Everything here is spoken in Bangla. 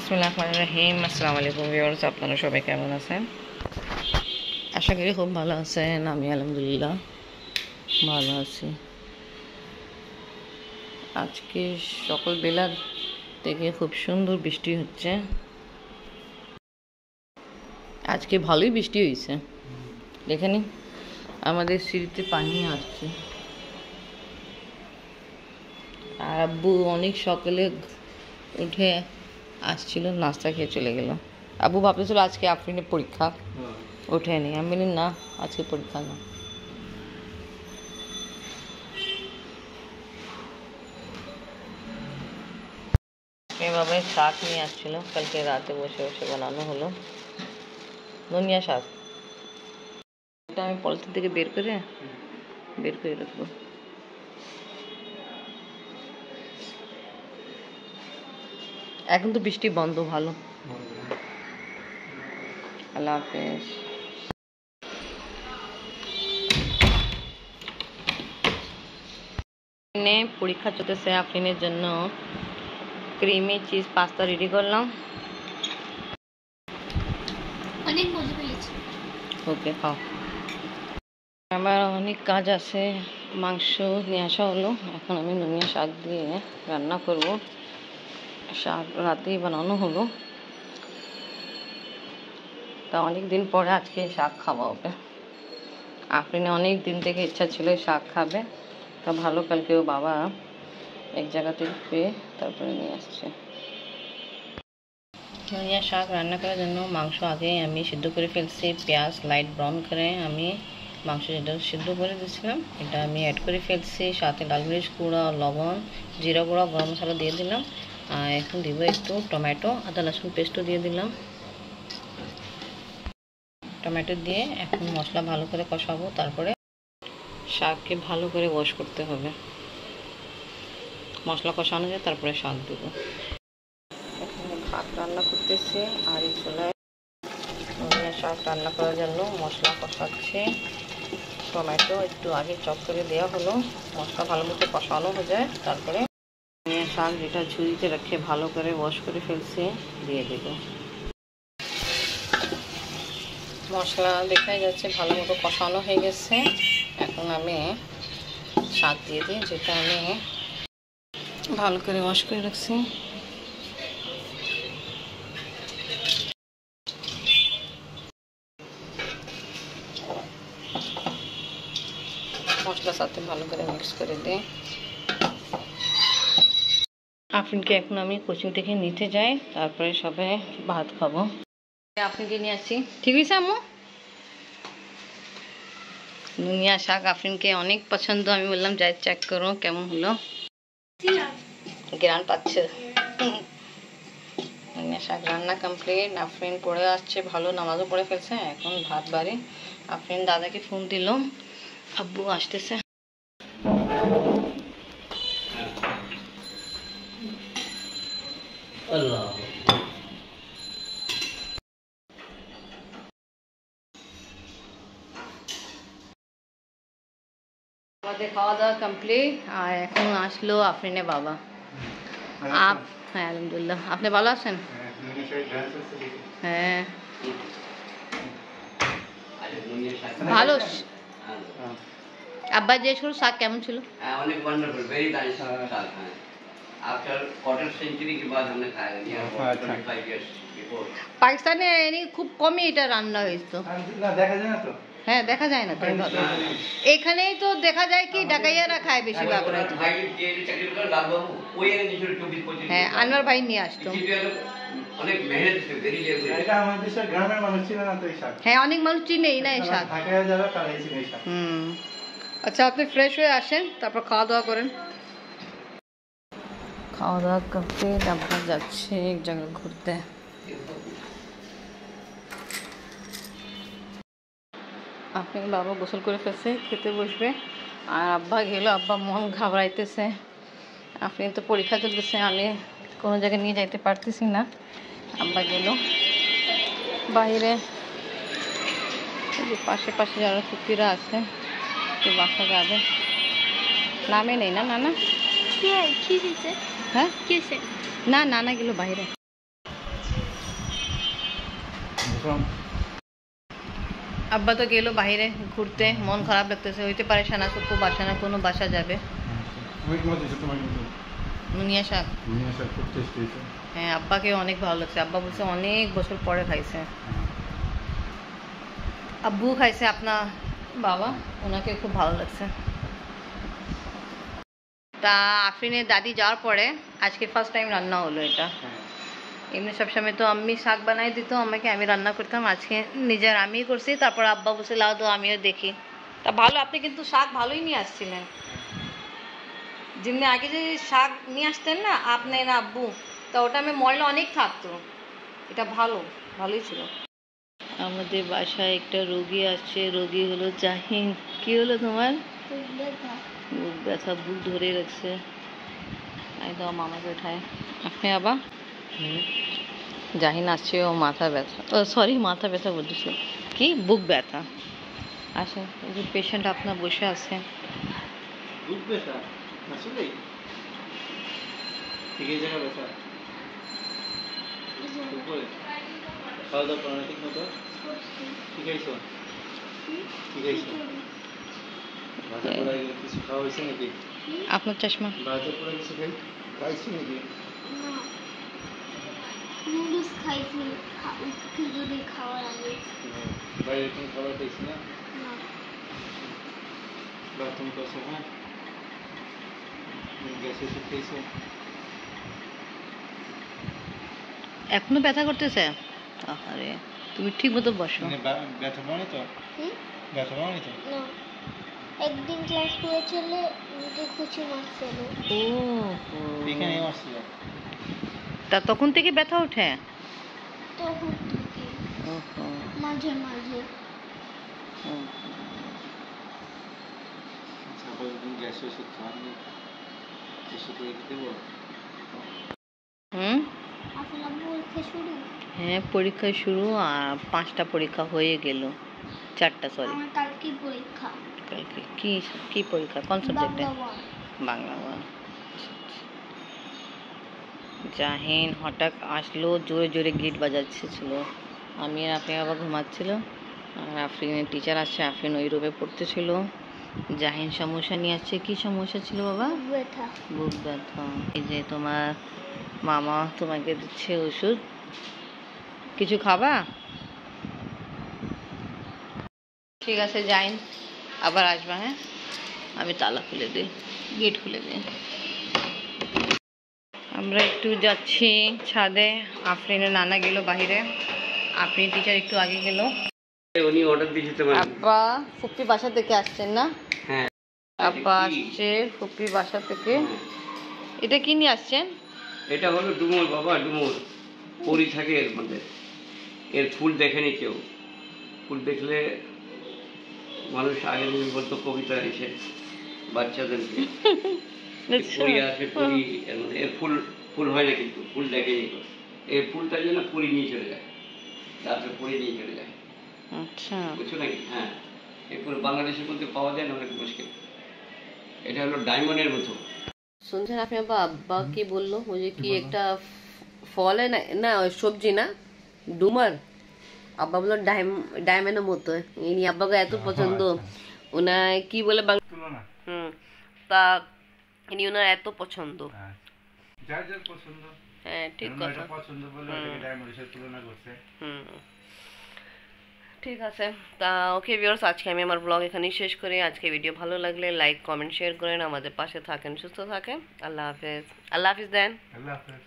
বিসমিল্লাহির আসসালামু আলাইকুম ভিউয়ার্স, আপনারা সবাই কেমন আছেন? আশা করি খুব ভালো আছেন। আমি আলহামদুলিল্লাহ ভালো আছি। আজকে সকালবেলা থেকে খুব সুন্দর বৃষ্টি হচ্ছে। আজকে ভালোই বৃষ্টি হয়েছে। দেখে নিন, আমাদের সিঁড়িতে পানি আসছে। আর আব্বু অনেক সকালে উঠে আসছিল, নাস্তা খেয়ে চলে গেল। আব্বু ভাবতেছিল আজকে আফরিনের পরীক্ষা, ওঠেনি। আমি বলি না, আজকে পরীক্ষা না। এভাবে শাক নিয়ে আসছিল, কালকে রাতে বসে বসে বানানো হলো ধনিয়া শাক। এটা আমি পলিথিন থেকে বের করে রাখবো। এখন তো বৃষ্টি বন্ধ, ভালো। আল্লাহ হাফেজ। পরীক্ষা চলতেছে, আফরিনের জন্য ক্রিমি চিজ পাস্তা রেডি করলাম। অনেক মজা পেয়েছি। ওকে, খাও। আমার অনেক কাজ আছে। মাংস নিয়ে আসা হলো, এখন আমি ধনিয়া শাক দিয়ে রান্না করব। শাক রাতেই বানানো হলো, তা অনেক দিন পরে আজকে শাক খাওয়া হবে। আফরিনে অনেক দিন থেকে ইচ্ছা ছিল শাক খাবে, তা ভালো কালকেও বাবা এক জায়গা থেকে পেয়ে তারপরে নিয়ে আসছে। ধনিয়া শাক রান্না করার জন্য মাংস আগে আমি সিদ্ধ করে ফেলছি। পেঁয়াজ লাইট ব্রাউন করে আমি মাংস সিদ্ধ করে দিয়েছিলাম, এটা আমি অ্যাড করে ফেলছি। সাথে লাল মরিচ গুঁড়া, লবণ, জিরা গুঁড়া, গরম মশলা দিয়ে দিলাম। আর এখন দিব একটু টমেটো, আদা রসুন পেস্টও দিয়ে দিলাম। টমেটো দিয়ে এখন মশলা ভালো করে কষাবো, তারপরে শাককে ভালো করে ওয়াশ করতে হবে। মশলা কষানো যায়, তারপরে শাক দেবো। এখানে ভাত রান্না করতেছি আর এই চুলায় ধনিয়া শাক রান্না করার জন্য মশলা কষাচ্ছি। টমেটো একটু আগে চপ করে দেওয়া হলো, মশলা ভালো মতো কষানো হয়ে যায়, তারপরে ধনিয়া শাক যেটা ঝুড়িতে রেখে ভালো করে ওয়াশ করে ফেলছি দিয়ে দেব। মশলা দেখাই যাচ্ছে ভালো মতো কষানো হয়ে গেছে। এখন আমি শাক দিয়ে দিই, যেটা আমি ভালো করে ওয়াশ করে রাখছি। মশলার সাথে ভালো করে মিক্স করে দিই। আফরিনকে এখন আমি কোচিং থেকে নিতে যাই, তারপরে সবাই ভাত খাবো। আফরিনকে নিয়ে আসছি। ঠিক হয়েছে আম্মু? ধনিয়া শাক আফরিনকে অনেক পছন্দ। আমি বললাম যাই চেক করো কেমন হলো। গ্রান পাচ্ছে। ধনিয়া শাক রান্না কমপ্লিট। আফরিন পড়ে আসছে, ভালো নামাজও পড়ে ফেলছে। এখন ভাত বাড়ি। আফরিন দাদাকে ফোন দিল, আব্বু আসতেছে। আমাদের খাওয়া দাওয়া কমপ্লিট, আর এখন আসলো আফরিনের বাবা। হ্যাঁ আলহামদুলিল্লাহ, আপনি ভালো আছেন? হ্যাঁ ভালো। আব্বা জিজ্ঞেস করো শাক কেমন ছিল। অনেক ওয়ান্ডারফুল, ভেরি নাইস শাক। आफ्टर क्वार्टर सेंचुरी के बाद हमने खाया है, 25 years before। পাকিস্তানে এনি খুব কমই এটা রান্না হয়েছে। না দেখা যায় না তো। হ্যাঁ দেখা যায় না তো, এখানেই তো দেখা যায় কি ডাকাইয়ারা খায় বেশিরভাগ। হ্যাঁ আনোয়ার ভাই নিয়ে আসতো। অনেক মেহনত ছিল, ভেরি লেবার। এটা আমাদের দেশের গ্রামের মানুষ ছিল না তো এই শাক। হ্যাঁ অনেক মানুষ চিনেই না এই শাক। ঢাকায় যারা তারাই চিনে এই শাক। আচ্ছা আপনি ফ্রেশ হয়ে আসেন, তারপর খাওয়া দাওয়া করেন। খাওয়া দাওয়া করতে তারপর যাচ্ছে এক জায়গায় ঘুরতে। আপনি বাবা গোসল করে ফেলছে, খেতে বসবে। আর আব্বা গেল, আব্বা মন ঘাবড়াইতেছে। আপনি তো পরীক্ষা চলতেছে, আমি কোনো জায়গায় নিয়ে যাইতে পারতেছি না। আব্বা গেল বাইরে, যে পাশে পাশে যারা ফুপিরা আছে তো বাসা যাবে। নামে নেই না নানা? কি হয়েছে? হ্যাঁ কি হয়েছে? না নানা গেল বাইরে। from আব্বা তো গেলো বাইরে ঘুরতে, মন খারাপ লাগতেছে, হইতে পারে সানা সুপ্পু বাসা না কোনো বাসা যাবে। অনেক মজা হয়েছে তোমার কিন্তু নুনিয়া শাক, নিয়ে আসা খুব টেস্টি হয়েছে। হ্যাঁ আব্বাকে অনেক ভালো লাগছে, আব্বা বলছে অনেক বছর পরে খাইছে। আব্বু খাইছে আপনার বাবা, ওনাকে খুব ভালো লাগছে। তা আফরিনের দাদি যাওয়ার পরে আজকে ফার্স্ট টাইম রান্না হলো এটা। এমনি সবসময় তো আমি শাক বানাই দিত আমাকে, আমি রান্না করতাম, আজকে নিজের আমি করছি। তারপর আব্বা বসে লাও তো আমিও দেখি। তা ভালো, আপনি কিন্তু শাক ভালোই নিয়ে আসছিলেন। যেমনি আগে যে শাক নিয়ে আসতেন না আপনি না আব্বু, তা ওটা আমি ময়লা অনেক থাকতো, এটা ভালোই ছিল। আমাদের বাসায় একটা রোগী আসছে, রোগী হলো জাহিন। কি হলো তোমার? বুক ব্যথা, বুক ধরে রাখছে। একদম মামাকে উঠায়। আপনি আবার জাহিন আসছে, ও মাথা ব্যথা, ও সরি মাথা ব্যথা বলতেছে, কি বুক ব্যথা। আচ্ছা, এই যে পেশেন্ট আপনার বসে আছে। বুক ব্যথা আসলেই ঠিক এই জায়গা ব্যথা উপরে খাওয়া দাওয়া করো না ঠিক মতো? কি খাইছো? কি খাইছো? ভাজা পোড়া এগুলো কিছু খাওয়া হয়েছে নাকি? আপনার চশমা। ভাজা পোড়া কিছু খাইছি নাকি? নুডলস খাইছি খিচুড়ি খাওয়ার আগে। বাইরে কোনো খাবার খাইছি না? না, বাথরুম করছো? হ্যাঁ, গ্যাস ওষুধ খাইছো? এখনো ব্যথা করতেছে? আরে তুমি ঠিক মতো বসো। ব্যথা পাওনি তো? ব্যথা পাওনি তো? না, একদিন ক্লাস করে চলে মুখে খুশি মারছিল। ও এখানে আসছিল। তা তখন থেকে ব্যথা ওঠে? তখন থেকে ওহো, মাঝে মাঝে। আচ্ছা, আপাতত গ্যাস ওষুধ খাওয়ানি, ওষুধ রেখে দেবো। হুম, আপনার পরীক্ষা শুরু? হ্যাঁ পরীক্ষা শুরু, আর 5টা পরীক্ষা হয়ে গেল, 4টা সরি। আমার কালকে পরীক্ষা। কালকে কি কি পরীক্ষা, কোন সাবজেক্টে? বাংলা ওয়ান। বাংলা ওয়ান। জাহিন হঠাৎ আসলো, জোরে জোরে গেট বাজাচ্ছিল। আমি আর আপনি আবার ঘুমাচ্ছিল, আর আফরিনের টিচার আসছে, আফরিন ওই রুমে পড়তেছিল। জাহিন সমস্যা নিয়ে আসছে। কি সমস্যা ছিল বাবা? বুক ব্যথা। বুক ব্যথা। এই যে তোমার মামা তোমাকে দিচ্ছে ওষুধ, কিছু খাবা? ঠিক আছে জাহিন, আবার আসবা। হ্যাঁ, আমি তালা খুলে দিই, গেট খুলে দিই। আমরা একটু যাচ্ছি ছাদে, আফরিনের নানা গেল বাইরে, আফরিন টিচার একটু আগে গেল। উনি অর্ডার দিয়েছে তোমার। আব্বা ফুপ্পি বাসা থেকে আসছেন না? হ্যাঁ, আব্বা আসছে ফুপ্পি বাসা থেকে। এটা কি নিয়ে আসছেন? এটা হলো ডুমুর বাবা, ডুমুর পরি থাকে এর মধ্যে। এর ফুল দেখেনি কেউ, ফুল দেখলে মানুষ আগে দিন বলতো কবিতা এসে বাচ্চাদেরকে পরি আছে, পরি এর মধ্যে। এর ফুল ফুল হয় না, কিন্তু ফুল দেখেনি কেউ। এই ফুলটা যেন পরি নিয়ে চলে যায়, তারপরে পরি নিয়ে চলে যায়, আচ্ছা, বুঝছো নাকি? হ্যাঁ, এই ফুল বাংলাদেশের মধ্যে পাওয়া যায় না, অনেক মুশকিল। এটা হলো ডায়মন্ডের মতো। শুনছেন আপনি আব্বা? আব্বা কি বললো, ওই যে কি একটা ফল না, না ওই সবজি না, ডুমার। আব্বা বললো ডায়মন্ডের মতো, ইনি আব্বাকে এত পছন্দ। ওনার কি বলে তুলনা। তা ইনি ওনার এত পছন্দ। যার যার পছন্দ। হ্যাঁ ঠিক কথা। পছন্দ বলে এটাকে ডায়মন্ডের সাথে তুলনা করছে। ঠিক আছে, তা ওকে ভিউয়ার্স, আজকে আমি আমার ব্লগ এখানেই শেষ করি। আজকে ভিডিও ভালো লাগলে লাইক কমেন্ট শেয়ার করেন, আমাদের পাশে থাকেন, সুস্থ থাকেন। আল্লাহ হাফেজ। আল্লাহ হাফিজ দেন। আল্লাহ হাফেজ।